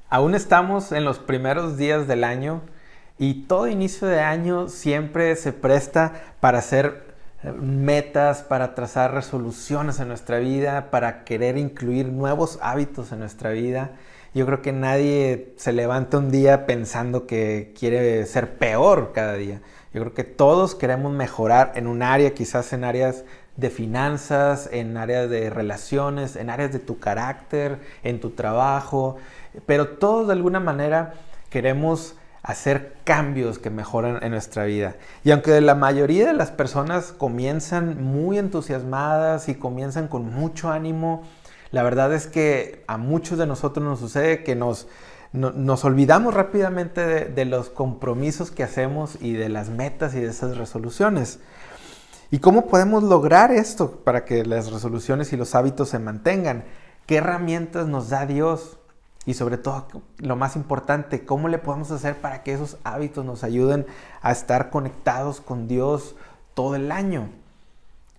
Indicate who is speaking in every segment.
Speaker 1: Aún estamos en los primeros días del año y todo inicio de año siempre se presta para hacer metas, para trazar resoluciones en nuestra vida, para querer incluir nuevos hábitos en nuestra vida. Yo creo que nadie se levanta un día pensando que quiere ser peor cada día. Yo creo que todos queremos mejorar en un área, quizás en áreas de finanzas, en áreas de relaciones, en áreas de tu carácter, en tu trabajo, pero todos de alguna manera queremos hacer cambios que mejoran en nuestra vida. Y aunque la mayoría de las personas comienzan muy entusiasmadas y comienzan con mucho ánimo, la verdad es que a muchos de nosotros nos sucede que nos olvidamos rápidamente de los compromisos que hacemos y de las metas y de esas resoluciones. ¿Y cómo podemos lograr esto para que las resoluciones y los hábitos se mantengan? ¿Qué herramientas nos da Dios? Y sobre todo, lo más importante, ¿cómo le podemos hacer para que esos hábitos nos ayuden a estar conectados con Dios todo el año?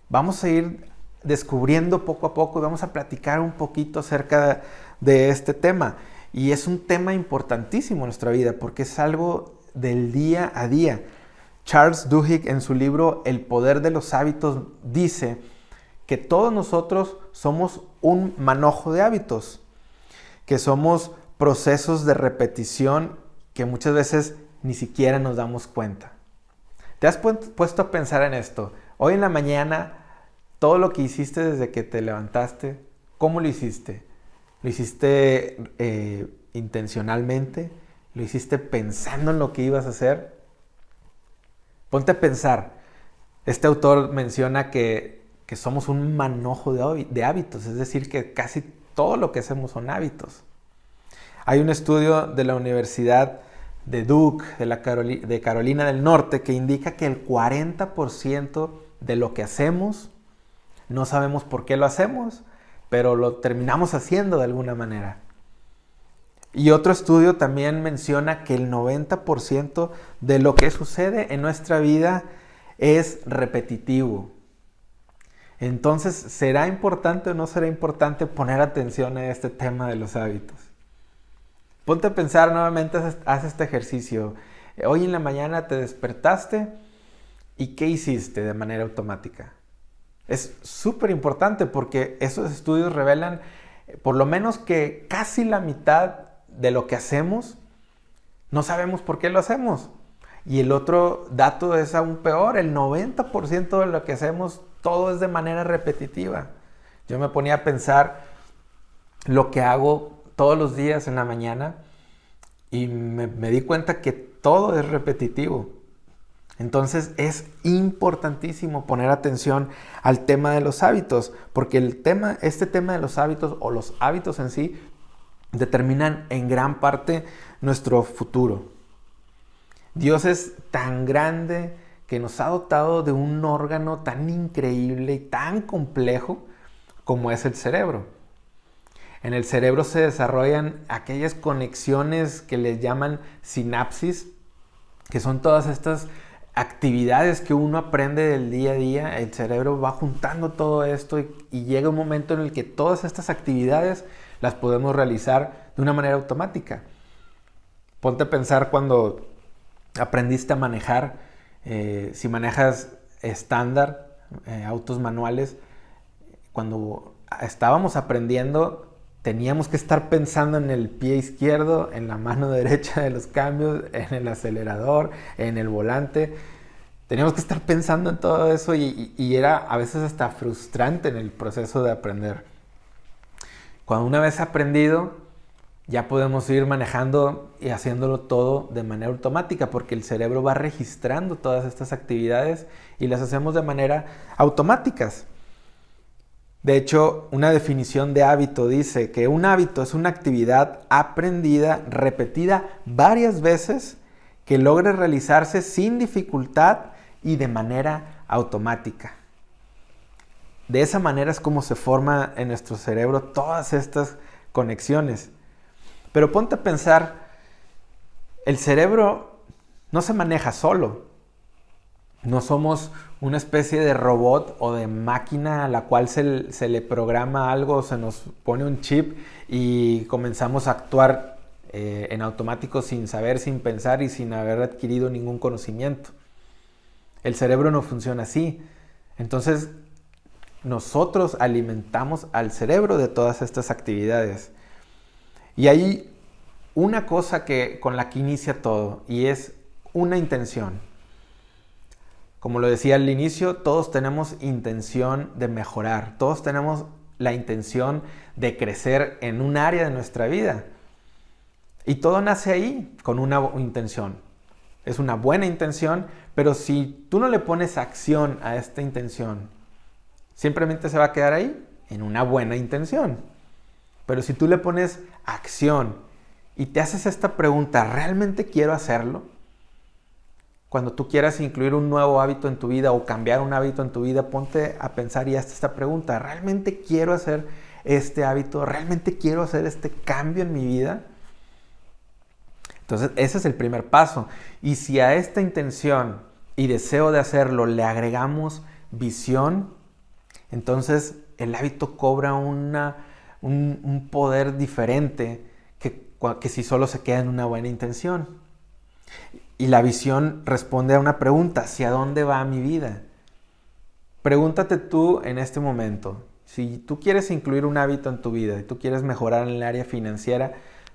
Speaker 1: Vamos a ir descubriendo poco a poco y vamos a platicar un poquito acerca de este tema. Y es un tema importantísimo en nuestra vida porque es algo del día a día. Charles Duhigg, en su libro El poder de los hábitos, dice que todos nosotros somos un manojo de hábitos, que somos procesos de repetición que muchas veces ni siquiera nos damos cuenta. ¿Te has puesto a pensar en esto? Hoy en la mañana, todo lo que hiciste desde que te levantaste, ¿cómo lo hiciste? ¿Lo hiciste intencionalmente? ¿Lo hiciste pensando en lo que ibas a hacer? Ponte a pensar. Este autor menciona que somos un manojo de hábitos, es decir, que casi todo lo que hacemos son hábitos. Hay un estudio de la Universidad de Duke, de Carolina del Norte, que indica que el 40% de lo que hacemos no sabemos por qué lo hacemos, pero lo terminamos haciendo de alguna manera. Y otro estudio también menciona que el 90% de lo que sucede en nuestra vida es repetitivo. Entonces, ¿será importante o no será importante poner atención a este tema de los hábitos? Ponte a pensar nuevamente, haz este ejercicio. Hoy en la mañana te despertaste y ¿qué hiciste de manera automática? Es súper importante porque esos estudios revelan por lo menos que casi la mitad de lo que hacemos no sabemos por qué lo hacemos. Y el otro dato es aún peor, el 90% de lo que hacemos todo es de manera repetitiva. Yo me ponía a pensar lo que hago todos los días en la mañana y me di cuenta que todo es repetitivo. Entonces es importantísimo poner atención al tema de los hábitos, porque este tema de los hábitos o los hábitos en sí determinan en gran parte nuestro futuro. Dios es tan grande que nos ha dotado de un órgano tan increíble y tan complejo como es el cerebro. En el cerebro se desarrollan aquellas conexiones que les llaman sinapsis, que son todas estas actividades que uno aprende del día a día. El cerebro va juntando todo esto y llega un momento en el que todas estas actividades las podemos realizar de una manera automática. Ponte a pensar cuando aprendiste a manejar, si manejas estándar, autos manuales, cuando estábamos aprendiendo teníamos que estar pensando en el pie izquierdo, en la mano derecha de los cambios, en el acelerador, en el volante. Teníamos que estar pensando en todo eso y era a veces hasta frustrante en el proceso de aprender. Cuando una vez aprendido, ya podemos ir manejando y haciéndolo todo de manera automática porque el cerebro va registrando todas estas actividades y las hacemos de manera automáticas. De hecho, una definición de hábito dice que un hábito es una actividad aprendida, repetida varias veces, que logra realizarse sin dificultad y de manera automática. De esa manera es como se forma en nuestro cerebro todas estas conexiones. Pero ponte a pensar, el cerebro no se maneja solo. No somos una especie de robot o de máquina a la cual se le programa algo, se nos pone un chip y comenzamos a actuar en automático sin saber, sin pensar y sin haber adquirido ningún conocimiento. El cerebro no funciona así. Entonces, nosotros alimentamos al cerebro de todas estas actividades. Y hay una cosa con la que inicia todo, y es una intención. Como lo decía al inicio, todos tenemos intención de mejorar, todos tenemos la intención de crecer en un área de nuestra vida. Y todo nace ahí con una intención. Es una buena intención, pero si tú no le pones acción a esta intención, simplemente se va a quedar ahí en una buena intención. Pero si tú le pones acción y te haces esta pregunta, ¿realmente quiero hacerlo? Cuando tú quieras incluir un nuevo hábito en tu vida o cambiar un hábito en tu vida, ponte a pensar y hazte esta pregunta. ¿Realmente quiero hacer este hábito? ¿Realmente quiero hacer este cambio en mi vida? Entonces, ese es el primer paso. Y si a esta intención y deseo de hacerlo le agregamos visión, entonces el hábito cobra un poder diferente que si solo se queda en una buena intención. Y la visión responde a una pregunta: ¿hacia dónde va mi vida? Pregúntate tú en este momento, si tú quieres incluir un hábito en tu vida y tú quieres mejorar en el área financiera,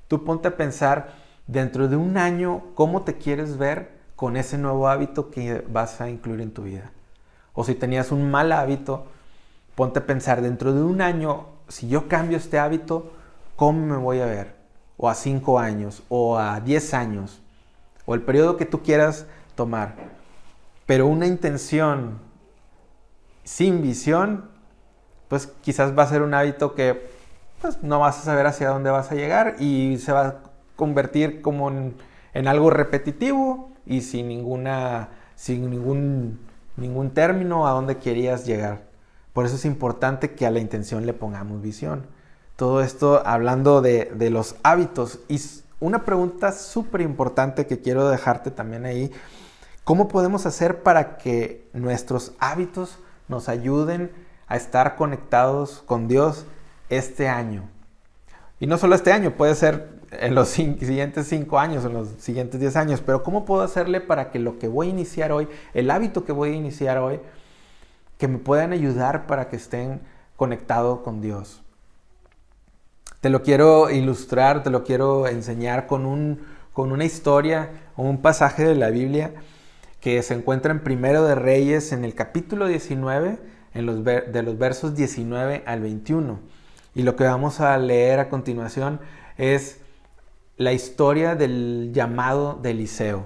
Speaker 1: tú ponte a pensar dentro de un año cómo te quieres ver con ese nuevo hábito que vas a incluir en tu vida. O si tenías un mal hábito, ponte a pensar dentro de un año, si yo cambio este hábito, ¿cómo me voy a ver? O a 5 años, o a 10 años, o el periodo que tú quieras tomar. Pero una intención sin visión, pues quizás va a ser un hábito que pues, no vas a saber hacia dónde vas a llegar y se va a convertir como en algo repetitivo y sin ningún término a dónde querías llegar. Por eso es importante que a la intención le pongamos visión. Todo esto hablando de los hábitos. Y una pregunta súper importante que quiero dejarte también ahí: ¿cómo podemos hacer para que nuestros hábitos nos ayuden a estar conectados con Dios este año? Y no solo este año, puede ser en los siguientes 5 años, en los siguientes 10 años. Pero ¿cómo puedo hacerle para que lo que voy a iniciar hoy, el hábito que voy a iniciar hoy, que me puedan ayudar para que estén conectados con Dios? Te lo quiero ilustrar, te lo quiero enseñar con una historia o un pasaje de la Biblia que se encuentra en Primero de Reyes, en el capítulo 19, de los versos 19 al 21. Y lo que vamos a leer a continuación es la historia del llamado de Eliseo.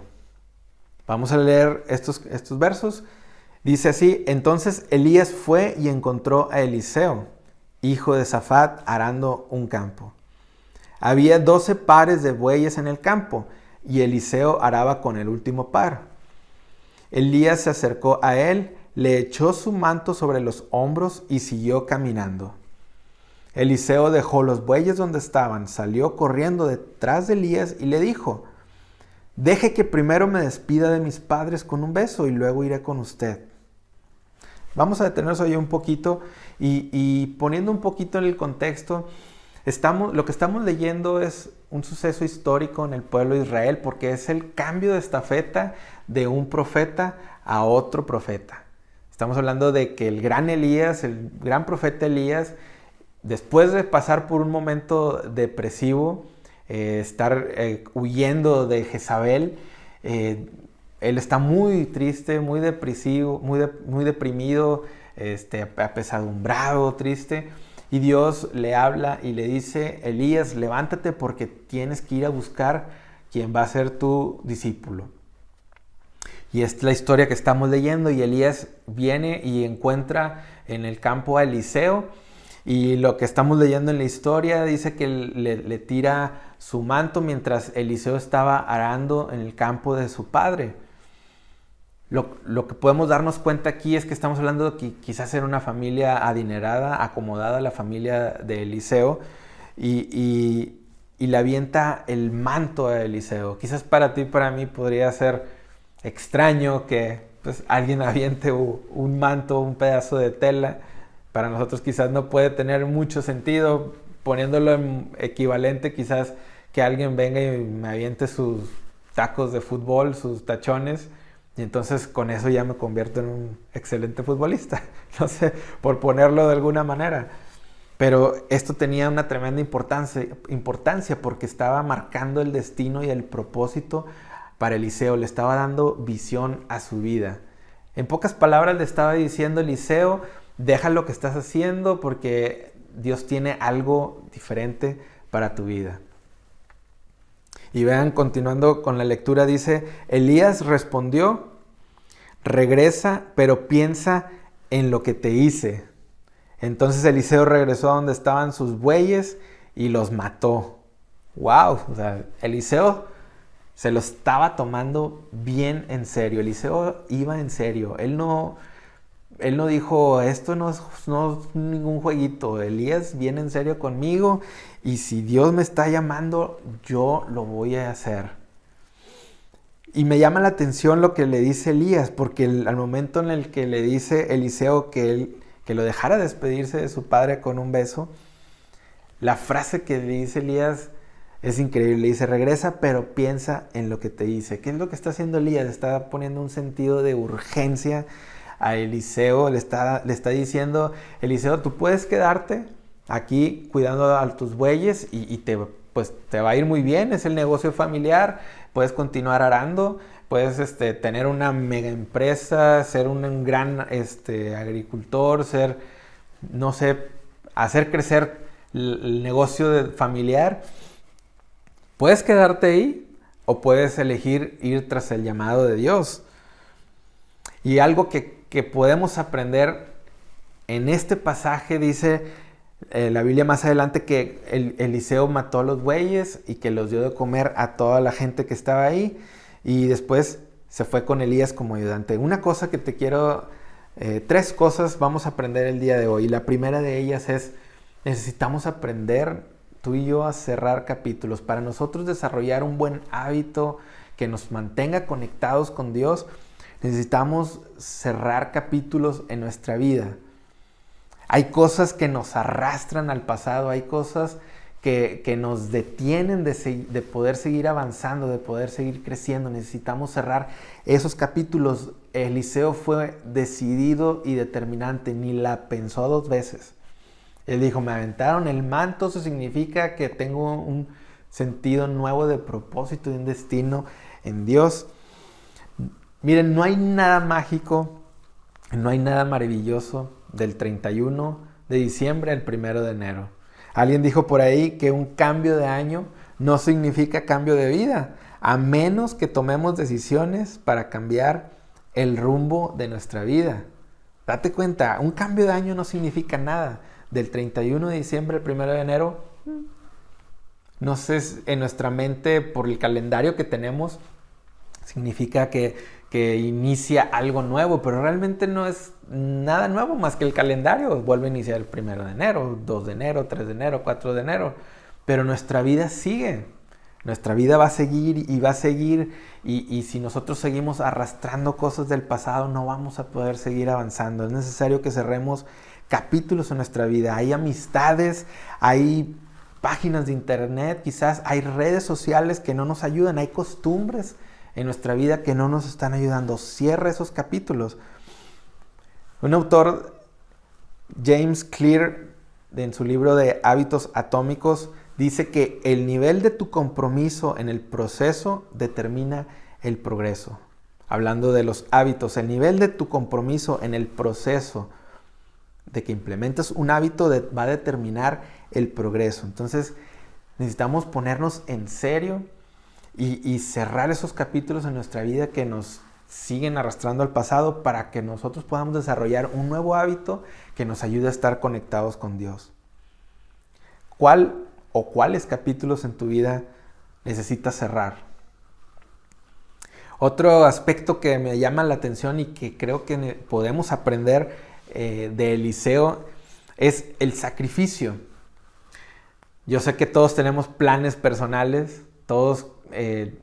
Speaker 1: Vamos a leer estos versos. Dice así: entonces Elías fue y encontró a Eliseo, hijo de Safat, arando un campo. Había 12 pares de bueyes en el campo, y Eliseo araba con el último par. Elías se acercó a él, le echó su manto sobre los hombros y siguió caminando. Eliseo dejó los bueyes donde estaban, salió corriendo detrás de Elías y le dijo: deje que primero me despida de mis padres con un beso y luego iré con usted. Vamos a detenernos ahí un poquito y poniendo un poquito en el contexto, lo que estamos leyendo es un suceso histórico en el pueblo de Israel, porque es el cambio de estafeta de un profeta a otro profeta. Estamos hablando de que el gran Elías, el gran profeta Elías, después de pasar por un momento depresivo, estar huyendo de Jezabel, él está muy triste, muy depresivo, muy deprimido, apesadumbrado, triste. Y Dios le habla y le dice: Elías, levántate porque tienes que ir a buscar quien va a ser tu discípulo. Y esta es la historia que estamos leyendo. Y Elías viene y encuentra en el campo a Eliseo. Y lo que estamos leyendo en la historia dice que le tira su manto mientras Eliseo estaba arando en el campo de su padre. Lo que podemos darnos cuenta aquí es que estamos hablando de que quizás era una familia adinerada, acomodada, la familia de Eliseo, y le avienta el manto a Eliseo. Quizás para ti, para mí, podría ser extraño que pues, alguien aviente un manto, un pedazo de tela. Para nosotros quizás no puede tener mucho sentido, poniéndolo en equivalente quizás que alguien venga y me aviente sus tacos de fútbol, sus tachones, y entonces con eso ya me convierto en un excelente futbolista. No sé, por ponerlo de alguna manera. Pero esto tenía una tremenda importancia porque estaba marcando el destino y el propósito para Eliseo. Le estaba dando visión a su vida. En pocas palabras le estaba diciendo: Eliseo, deja lo que estás haciendo porque Dios tiene algo diferente para tu vida. Y vean, continuando con la lectura, dice: Elías respondió: regresa, pero piensa en lo que te hice. Entonces Eliseo regresó a donde estaban sus bueyes y los mató. ¡Wow! O sea, Eliseo se lo estaba tomando bien en serio. Eliseo iba en serio. Él no dijo: esto no es ningún jueguito. Elías viene en serio conmigo y si Dios me está llamando, yo lo voy a hacer. Y me llama la atención lo que le dice Elías, porque al momento en el que le dice Eliseo que lo dejara despedirse de su padre con un beso, la frase que le dice Elías es increíble. Le dice: regresa, pero piensa en lo que te hice. ¿Qué es lo que está haciendo Elías? Está poniendo un sentido de urgencia a Eliseo. Le está diciendo: Eliseo, tú puedes quedarte aquí cuidando a tus bueyes y te va a ir muy bien. Es el negocio familiar. Puedes continuar arando. Puedes tener una mega empresa, ser un gran agricultor, no sé, hacer crecer el negocio familiar. Puedes quedarte ahí o puedes elegir ir tras el llamado de Dios. Y algo que podemos aprender en este pasaje, dice la Biblia más adelante, que Eliseo mató a los bueyes y que los dio de comer a toda la gente que estaba ahí. Y después se fue con Elías como ayudante. Una cosa que te quiero... 3 cosas vamos a aprender el día de hoy. La primera de ellas es: necesitamos aprender, tú y yo, a cerrar capítulos. Para nosotros desarrollar un buen hábito que nos mantenga conectados con Dios, necesitamos cerrar capítulos en nuestra vida. Hay cosas que nos arrastran al pasado, hay cosas que nos detienen de poder seguir avanzando, de poder seguir creciendo. Necesitamos cerrar esos capítulos. Eliseo fue decidido y determinante, ni la pensó 2 veces. Él dijo: me aventaron el manto, eso significa que tengo un sentido nuevo de propósito y un destino en Dios. Miren, no hay nada mágico, no hay nada maravilloso del 31 de diciembre al 1 de enero. Alguien dijo por ahí que un cambio de año no significa cambio de vida, a menos que tomemos decisiones para cambiar el rumbo de nuestra vida. Date cuenta, un cambio de año no significa nada. Del 31 de diciembre al 1 de enero, no sé, en nuestra mente, por el calendario que tenemos, significa que inicia algo nuevo, pero realmente no es nada nuevo más que el calendario. Vuelve a iniciar el 1 de enero, 2 de enero, 3 de enero, 4 de enero, pero nuestra vida sigue. Nuestra vida va a seguir y va a seguir, y si nosotros seguimos arrastrando cosas del pasado, no vamos a poder seguir avanzando. Es necesario que cerremos capítulos en nuestra vida. Hay amistades, hay páginas de internet, quizás hay redes sociales que no nos ayudan, hay costumbres en nuestra vida que no nos están ayudando. Cierra esos capítulos. Un autor, James Clear, en su libro de Hábitos Atómicos, dice que el nivel de tu compromiso en el proceso determina el progreso. Hablando de los hábitos, el nivel de tu compromiso en el proceso de que implementes un hábito va a determinar el progreso. Entonces necesitamos ponernos en serio y cerrar esos capítulos en nuestra vida que nos siguen arrastrando al pasado, para que nosotros podamos desarrollar un nuevo hábito que nos ayude a estar conectados con Dios. ¿Cuáles capítulos en tu vida necesitas cerrar? Otro aspecto que me llama la atención y que creo que podemos aprender de Eliseo es el sacrificio. Yo sé que todos tenemos planes personales, todos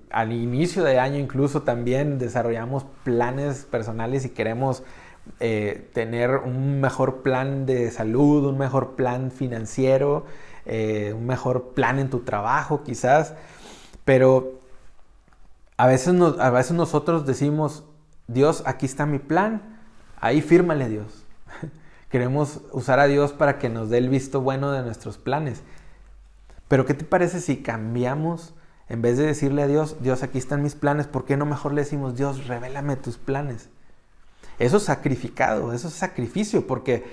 Speaker 1: al inicio de año incluso también desarrollamos planes personales y queremos tener un mejor plan de salud, un mejor plan financiero, un mejor plan en tu trabajo quizás, pero a veces nosotros decimos, Dios, aquí está mi plan, ahí fírmale Dios. Queremos usar a Dios para que nos dé el visto bueno de nuestros planes. Pero ¿qué te parece si cambiamos, en vez de decirle a Dios, Dios, aquí están mis planes, ¿por qué no mejor le decimos, Dios, revélame tus planes? Eso es sacrificado, eso es sacrificio, porque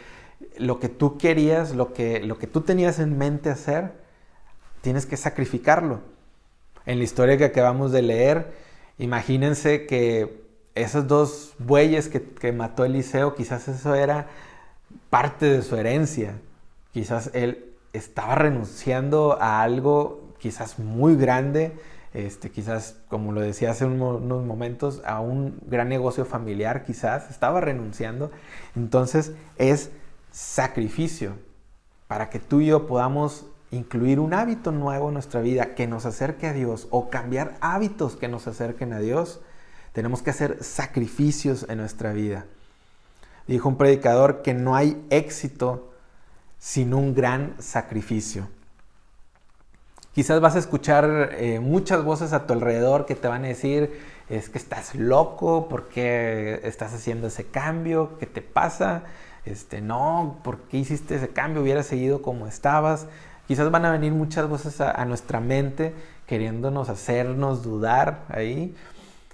Speaker 1: lo que tú querías, lo que tú tenías en mente hacer, tienes que sacrificarlo. En la historia que acabamos de leer, imagínense que esos 2 bueyes que mató Eliseo, quizás eso era parte de su herencia. Quizás él estaba renunciando a algo quizás muy grande, quizás, como lo decía hace unos momentos, a un gran negocio familiar, quizás estaba renunciando. Entonces es sacrificio para que tú y yo podamos incluir un hábito nuevo en nuestra vida que nos acerque a Dios, o cambiar hábitos que nos acerquen a Dios. Tenemos que hacer sacrificios en nuestra vida. Dijo un predicador que no hay éxito sin un gran sacrificio. Quizás vas a escuchar muchas voces a tu alrededor que te van a decir, es que estás loco, ¿por qué estás haciendo ese cambio? ¿Qué te pasa? No, ¿por qué hiciste ese cambio? Hubieras seguido como estabas. Quizás van a venir muchas voces a nuestra mente queriéndonos hacernos dudar ahí,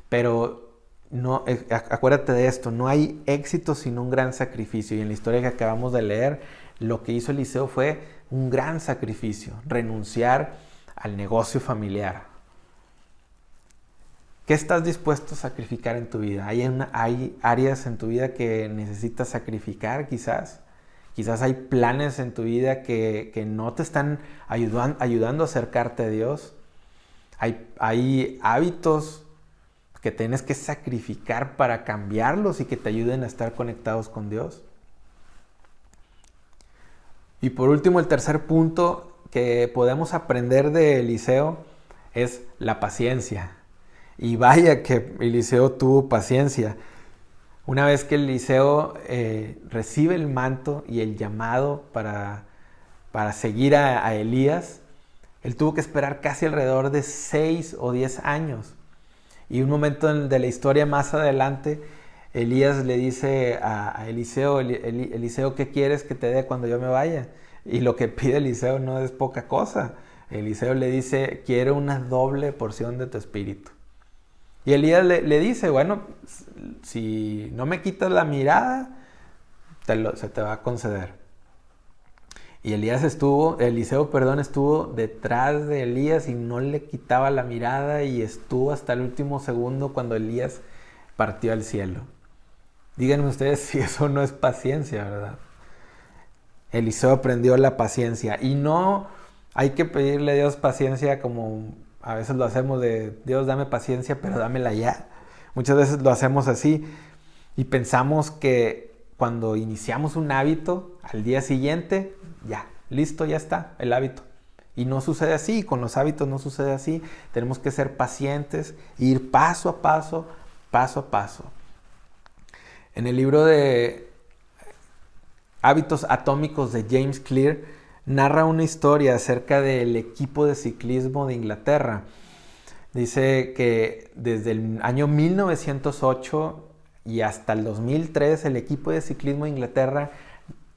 Speaker 1: pero no, acuérdate de esto, no hay éxito sin un gran sacrificio. Y en la historia que acabamos de leer, lo que hizo Eliseo fue un gran sacrificio, renunciar al negocio familiar. ¿Qué estás dispuesto a sacrificar en tu vida? ¿Hay áreas en tu vida que necesitas sacrificar quizás? Quizás hay planes en tu vida que no te están ayudando a acercarte a Dios. Hay hábitos que tienes que sacrificar para cambiarlos y que te ayuden a estar conectados con Dios. Y por último, el tercer punto que podemos aprender de Eliseo es la paciencia. Y vaya que Eliseo tuvo paciencia. Una vez que Eliseo recibe el manto y el llamado para seguir a Elías, él tuvo que esperar casi alrededor de 6 o 10 años. Y un momento de la historia más adelante, Elías le dice a Eliseo, Eliseo, ¿qué quieres que te dé cuando yo me vaya? Y lo que pide Eliseo no es poca cosa. Eliseo le dice, quiero una doble porción de tu espíritu. Y Elías le dice, bueno, si no me quitas la mirada, se te va a conceder. Y Eliseo estuvo detrás de Elías y no le quitaba la mirada, y estuvo hasta el último segundo cuando Elías partió al cielo. Díganme ustedes si eso no es paciencia, ¿verdad? Eliseo aprendió la paciencia, y no hay que pedirle a Dios paciencia como a veces lo hacemos de Dios, dame paciencia, pero dámela ya. Muchas veces lo hacemos así y pensamos que cuando iniciamos un hábito, al día siguiente, ya, listo, ya está el hábito. Y no sucede así, con los hábitos no sucede así. Tenemos que ser pacientes, ir paso a paso, paso a paso. En el libro de Hábitos Atómicos de James Clear, narra una historia acerca del equipo de ciclismo de Inglaterra. Dice que desde el año 1908 y hasta el 2003, el equipo de ciclismo de Inglaterra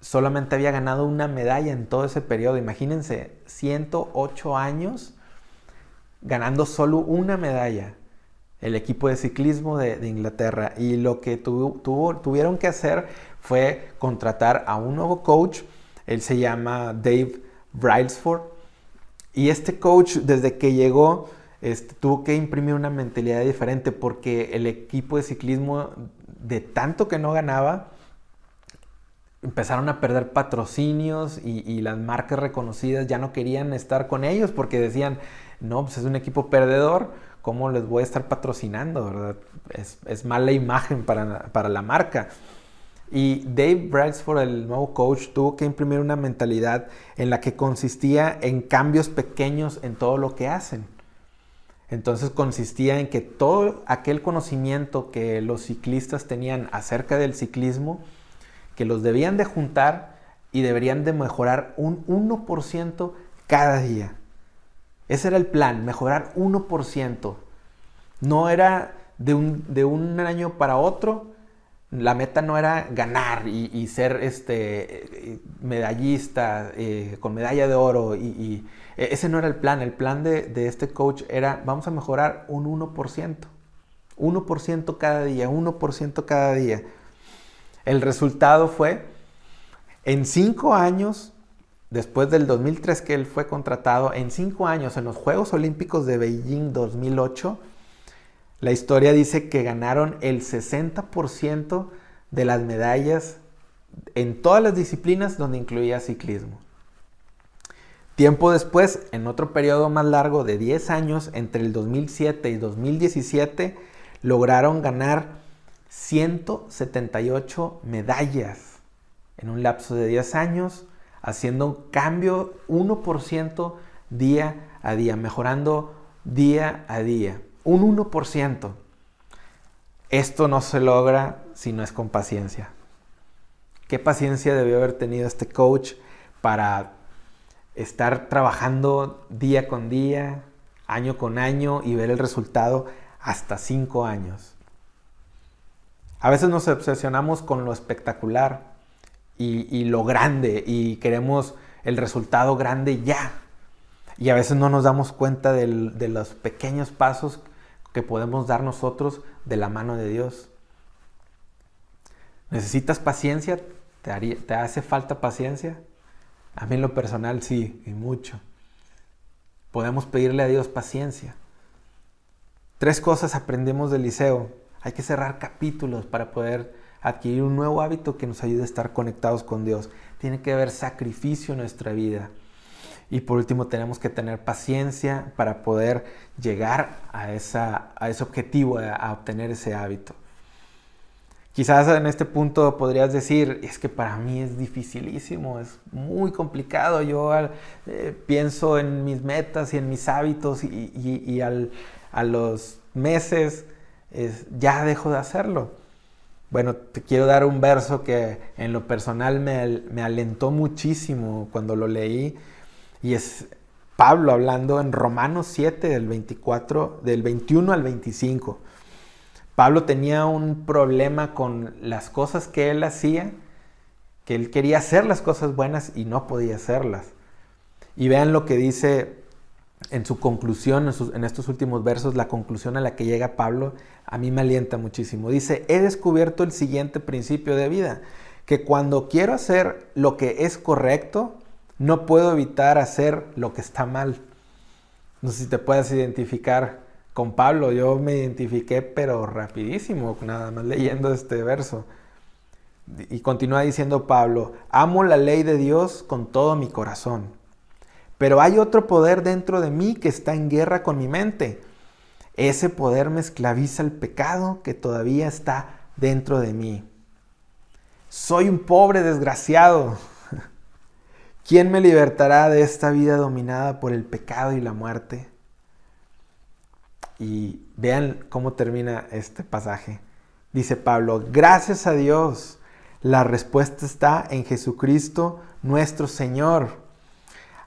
Speaker 1: solamente había ganado una medalla en todo ese periodo. Imagínense, 108 años ganando solo una medalla, el equipo de ciclismo de Inglaterra. Y lo que tuvieron que hacer fue contratar a un nuevo coach. Él se llama Dave Brailsford. Y este coach, desde que llegó, tuvo que imprimir una mentalidad diferente, porque el equipo de ciclismo, de tanto que no ganaba, empezaron a perder patrocinios, y las marcas reconocidas ya no querían estar con ellos porque decían, no, pues es un equipo perdedor, ¿cómo les voy a estar patrocinando, verdad? Es mala imagen para la marca. Y Dave Brailsford, el nuevo coach, tuvo que imprimir una mentalidad en la que consistía en cambios pequeños en todo lo que hacen. Entonces consistía en que todo aquel conocimiento que los ciclistas tenían acerca del ciclismo, que los debían de juntar y deberían de mejorar un 1% cada día. Ese era el plan, mejorar 1%. No era de un año para otro. La meta no era ganar y ser medallista con medalla de oro. Ese no era el plan. El plan de este coach era, vamos a mejorar un 1%. 1% cada día, 1% cada día. El resultado fue, en 5 años, después del 2003 que él fue contratado, en 5 años, en los Juegos Olímpicos de Beijing 2008, la historia dice que ganaron el 60% de las medallas en todas las disciplinas donde incluía ciclismo. Tiempo después, en otro periodo más largo de 10 años, entre el 2007 y 2017, lograron ganar 178 medallas en un lapso de 10 años, haciendo un cambio 1% día a día, mejorando día a día. Un 1%. Esto no se logra si no es con paciencia. ¿Qué paciencia debió haber tenido este coach para estar trabajando día con día, año con año y ver el resultado hasta 5 años? A veces nos obsesionamos con lo espectacular y lo grande y queremos el resultado grande ya. Y a veces no nos damos cuenta de los pequeños pasos que podemos dar nosotros de la mano de Dios. ¿Necesitas paciencia? ¿Te hace falta paciencia? A mí en lo personal sí, y mucho. Podemos pedirle a Dios paciencia. 3 cosas aprendimos del liceo. Hay que cerrar capítulos para poder adquirir un nuevo hábito que nos ayude a estar conectados con Dios. Tiene que haber sacrificio en nuestra vida. Y por último, tenemos que tener paciencia para poder llegar a ese objetivo, a obtener ese hábito. Quizás en este punto podrías decir, es que para mí es dificilísimo, es muy complicado. Yo pienso en mis metas y en mis hábitos y a los meses ya dejo de hacerlo. Bueno, te quiero dar un verso que en lo personal me alentó muchísimo cuando lo leí. Y es Pablo hablando en Romanos 7, del 21 al 25. Pablo tenía un problema con las cosas que él hacía, que él quería hacer las cosas buenas y no podía hacerlas. Y vean lo que dice en su conclusión, en estos últimos versos, la conclusión a la que llega Pablo, a mí me alienta muchísimo. Dice, he descubierto el siguiente principio de vida, que cuando quiero hacer lo que es correcto, no puedo evitar hacer lo que está mal. No sé si te puedes identificar con Pablo. Yo me identifiqué, pero rapidísimo, nada más leyendo este verso. Y continúa diciendo Pablo, amo la ley de Dios con todo mi corazón. Pero hay otro poder dentro de mí que está en guerra con mi mente. Ese poder me esclaviza al pecado que todavía está dentro de mí. Soy un pobre desgraciado. ¿Quién me libertará de esta vida dominada por el pecado y la muerte? Y vean cómo termina este pasaje. Dice Pablo, gracias a Dios, la respuesta está en Jesucristo nuestro Señor.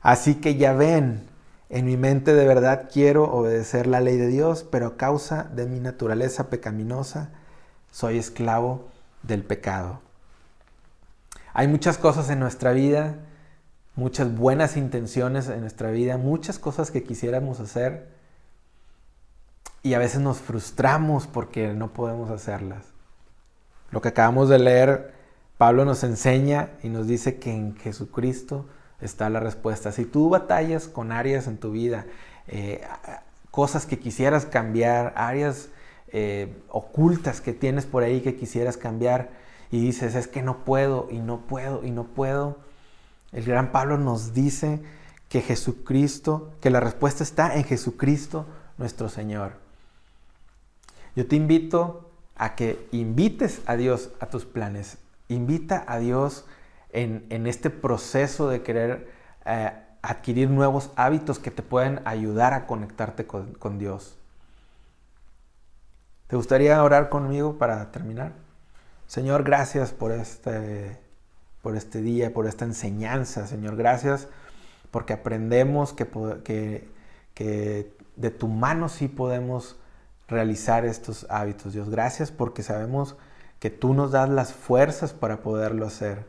Speaker 1: Así que ya ven, en mi mente de verdad quiero obedecer la ley de Dios, pero a causa de mi naturaleza pecaminosa, soy esclavo del pecado. Hay muchas cosas en nuestra vida, muchas buenas intenciones en nuestra vida, muchas cosas que quisiéramos hacer y a veces nos frustramos porque no podemos hacerlas. Lo que acabamos de leer, Pablo nos enseña y nos dice que en Jesucristo está la respuesta. Si tú batallas con áreas en tu vida, cosas que quisieras cambiar, áreas ocultas que tienes por ahí que quisieras cambiar y dices, es que no puedo y no puedo y no puedo, el gran Pablo nos dice que Jesucristo, que la respuesta está en Jesucristo nuestro Señor. Yo te invito a que invites a Dios a tus planes. Invita a Dios en este proceso de querer adquirir nuevos hábitos que te pueden ayudar a conectarte con Dios. ¿Te gustaría orar conmigo para terminar? Señor, gracias por este día, por esta enseñanza. Señor, gracias porque aprendemos que de tu mano sí podemos realizar estos hábitos, Dios. Gracias porque sabemos que tú nos das las fuerzas para poderlo hacer.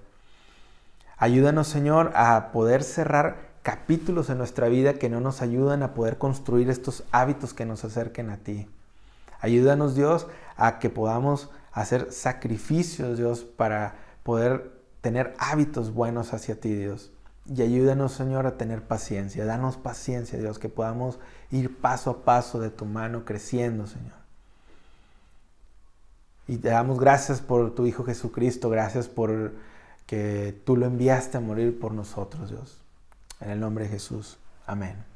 Speaker 1: Ayúdanos, Señor, a poder cerrar capítulos en nuestra vida que no nos ayudan a poder construir estos hábitos que nos acerquen a ti. Ayúdanos, Dios, a que podamos hacer sacrificios, Dios, para poder tener hábitos buenos hacia ti, Dios. Y ayúdanos, Señor, a tener paciencia. Danos paciencia, Dios, que podamos ir paso a paso de tu mano creciendo, Señor. Y te damos gracias por tu Hijo Jesucristo. Gracias por que tú lo enviaste a morir por nosotros, Dios. En el nombre de Jesús. Amén.